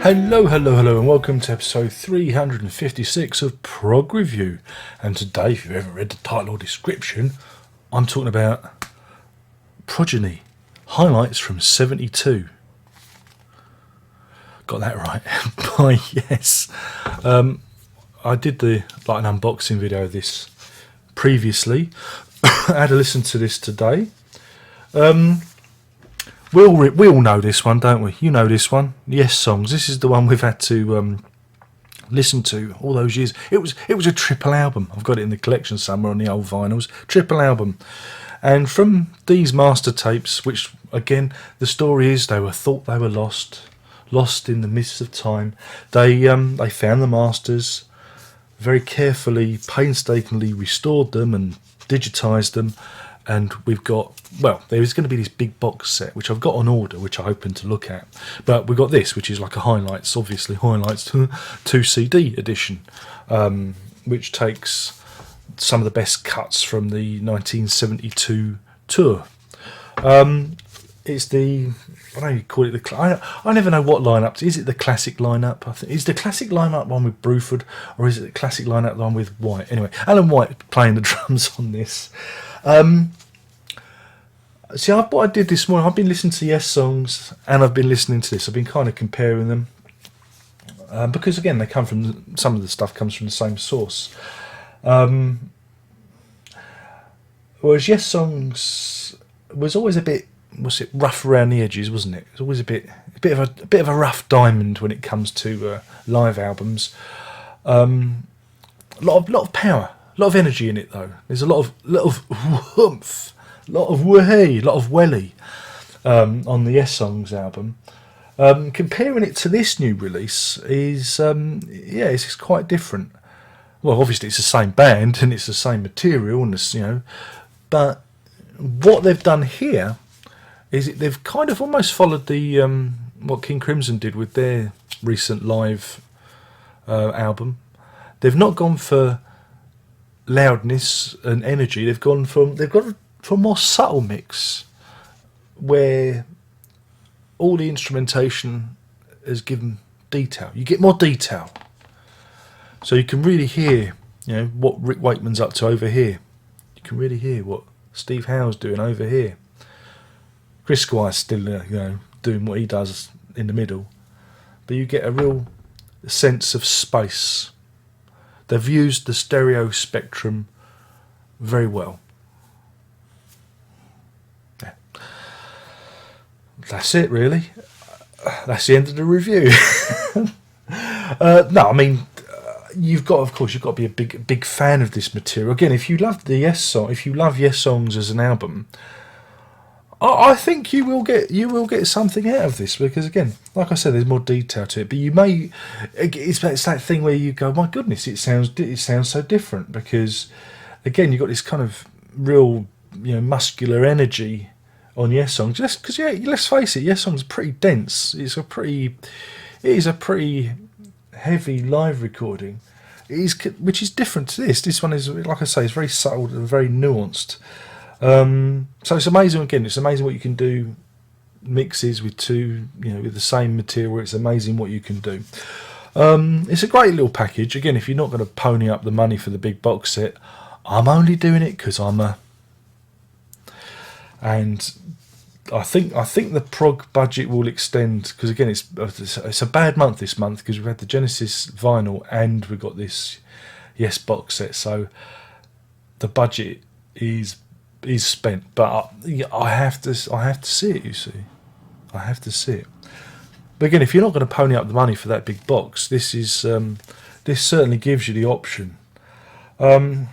Hello, hello, hello, and welcome to episode 356 of Prog Review. And today, if you haven't read the title or description, I'm talking about Progeny, highlights from 72. Got that right. By yes. I did an unboxing video of this previously. I had to listen to this today. We all know this one, don't we? You know this one. Yes Songs. This is the one we've had to listen to all those years. It was a triple album. I've got it in the collection somewhere on the old vinyls. Triple album. And from these master tapes, which again the story is they thought they were lost in the mists of time. They found the masters, very carefully, painstakingly restored them and digitized them. And we've got, there is going to be this big box set, which I've got on order, which I'm hoping to look at. But we've got this, which is like a highlights 2 CD edition, which takes some of the best cuts from the 1972 tour. It's the, I don't know you call it I never know what lineup. Is it the classic lineup? I think is the classic lineup one with Bruford, or is it the classic lineup one with White? Anyway, Alan White playing the drums on this. What I did this morning, I've been listening to Yes Songs and I've been listening to this. I've been kind of comparing them because again, they come from, some of the stuff comes from the same source. Whereas Yes Songs was always a bit, rough around the edges, wasn't it? It was always a bit of a rough diamond when it comes to live albums. A lot of power. A lot of energy in it, though. There's a lot of whoomph, a lot of woohee, a lot of welly on the Yes Songs album. Comparing it to this new release is, it's quite different. Well, obviously it's the same band and it's the same material, and but what they've done here is they've kind of almost followed the what King Crimson did with their recent live album. They've not gone for loudness and energy. They've gone for a more subtle mix where all the instrumentation has given detail. You get more detail, so you can really hear what Rick Wakeman's up to over here. You can really hear what Steve Howe's doing over here. Chris Squire's still doing what he does in the middle, but you get a real sense of space. They've used the stereo spectrum very well. Yeah. That's it, really. That's the end of the review. You've got to be a big fan of this material. Again, if you love Yes Songs as an album, I think you will get something out of this, because again, like I said, there's more detail to it. But it's that thing where you go, my goodness, it sounds so different, because again, you've got this kind of real muscular energy on Yes Songs. Just because let's face it, Yes Songs is pretty dense. It is a pretty heavy live recording. Which is different to this. This one is, like I say, it's very subtle and very nuanced. So it's amazing. Again, it's amazing what you can do. Mixes with with the same material. It's amazing what you can do. It's a great little package. Again, if you're not going to pony up the money for the big box set, I'm only doing it because and I think the prog budget will extend, because again, it's a bad month this month, because we've had the Genesis vinyl and we've got this Yes box set. So the budget is spent, but I have to see it. You see, I have to see it. But again, if you're not going to pony up the money for that big box, this certainly gives you the option. The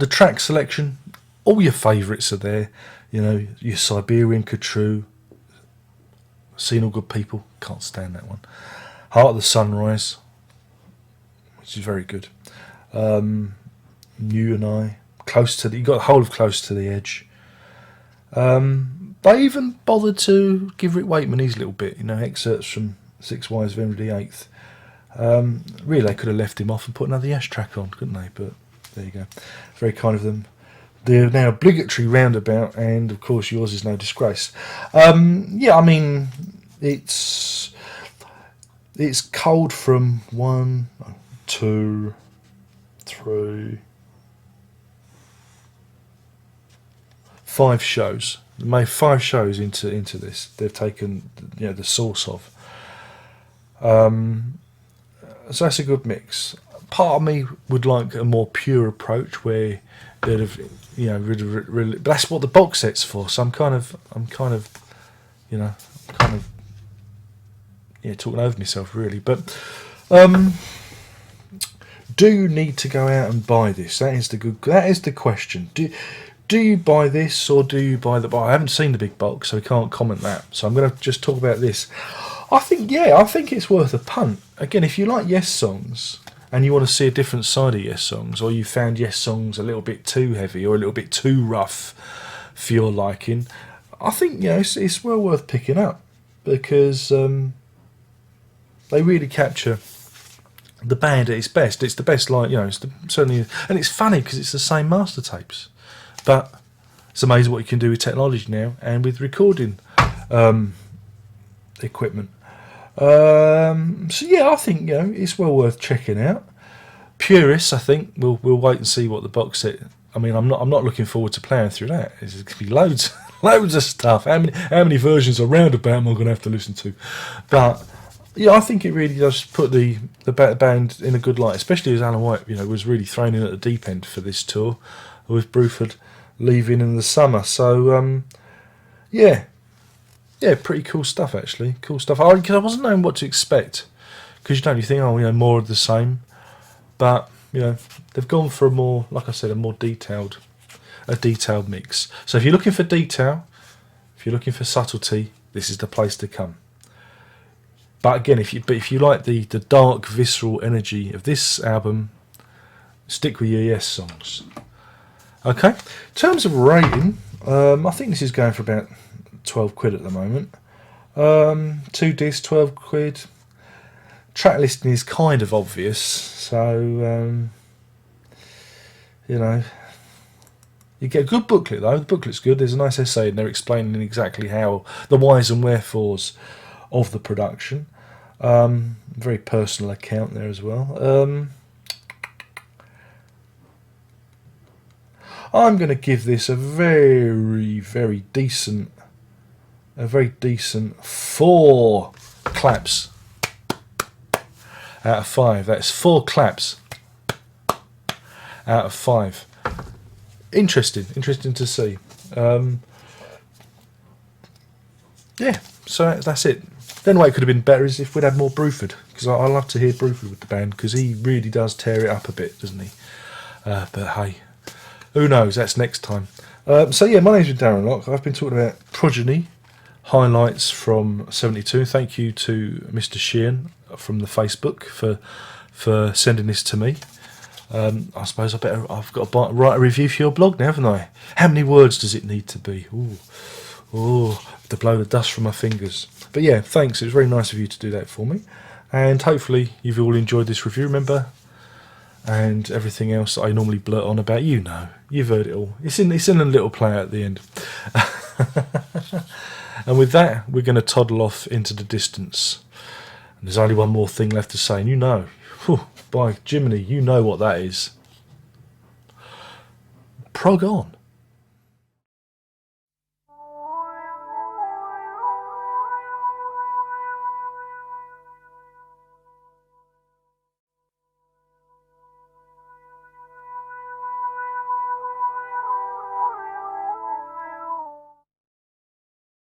track selection, all your favourites are there. Your Siberian Khatru, Seen All Good People, can't stand that one. Heart of the Sunrise, which is very good. You and I. You got the whole of Close to the Edge. They even bothered to give Rick Wakeman his little bit, excerpts from 6 Wives of Henry VIII. Really, they could have left him off and put another Yash track on, couldn't they? But there you go. Very kind of them. The now obligatory roundabout, and of course yours is no disgrace. It's it's culled from 1, 2, 3, 5 shows. They made 5 shows into this. They've taken, you know, the source of. So that's a good mix. Part of me would like a more pure approach where they'd have, you know, really, but that's what the box set's for. So I'm kind of, you know, yeah, talking over myself really. But do you need to go out and buy this? That is the question. Do you buy this or do you buy the box? I haven't seen the big box, so I can't comment that. So I'm going to just talk about this. I think it's worth a punt. Again, if you like Yes songs and you want to see a different side of Yes songs, or you found Yes songs a little bit too heavy or a little bit too rough for your liking, I think, you know, it's well worth picking up, because they really capture the band at its best. It's the best, like, you know, certainly, and it's funny because it's the same master tapes, but it's amazing what you can do with technology now and with recording equipment. So yeah, I think, you know, it's well worth checking out. Purists, I think we'll wait and see what the box set. I mean, I'm not looking forward to playing through that. There's going to be loads of stuff. How many versions of Roundabout am I going to have to listen to? But yeah, I think it really does put the band in a good light, especially as Alan White, you know, was really thrown in at the deep end for this tour, with Bruford leaving in the summer. So yeah, pretty cool stuff actually. Cool stuff. Because I wasn't knowing what to expect, because you think, oh, you know, more of the same, but you know, they've gone for a more, like I said, a detailed mix. So if you're looking for detail, if you're looking for subtlety, this is the place to come. But again, if you like the dark, visceral energy of this album, stick with your Yes songs. Okay. In terms of rating, I think this is going for about £12 at the moment. 2 discs, £12. Track listing is kind of obvious, so you know, you get a good booklet though. The booklet's good. There's a nice essay in there explaining exactly how the whys and wherefores of the production. Very personal account there as well. I'm going to give this a very decent 4 claps out of 5. That's 4 claps out of 5. Interesting to see. Yeah, so that's it. Then what it could have been better is if we'd had more Bruford, because I love to hear Bruford with the band, because he really does tear it up a bit, doesn't he? But hey, who knows? That's next time. So yeah, my name's been Darren Locke. I've been talking about Progeny highlights from '72. Thank you to Mr. Sheehan from the Facebook for sending this to me. I suppose I've got to write a review for your blog now, haven't I? How many words does it need to be? Ooh, to blow the dust from my fingers. But yeah, thanks. It was very nice of you to do that for me. And hopefully you've all enjoyed this review. Remember, and everything else that I normally blurt on about, you know, you've heard it all. It's in a little play at the end. And with that, we're going to toddle off into the distance. And there's only one more thing left to say, and you know, by Jiminy, you know what that is. Prog on.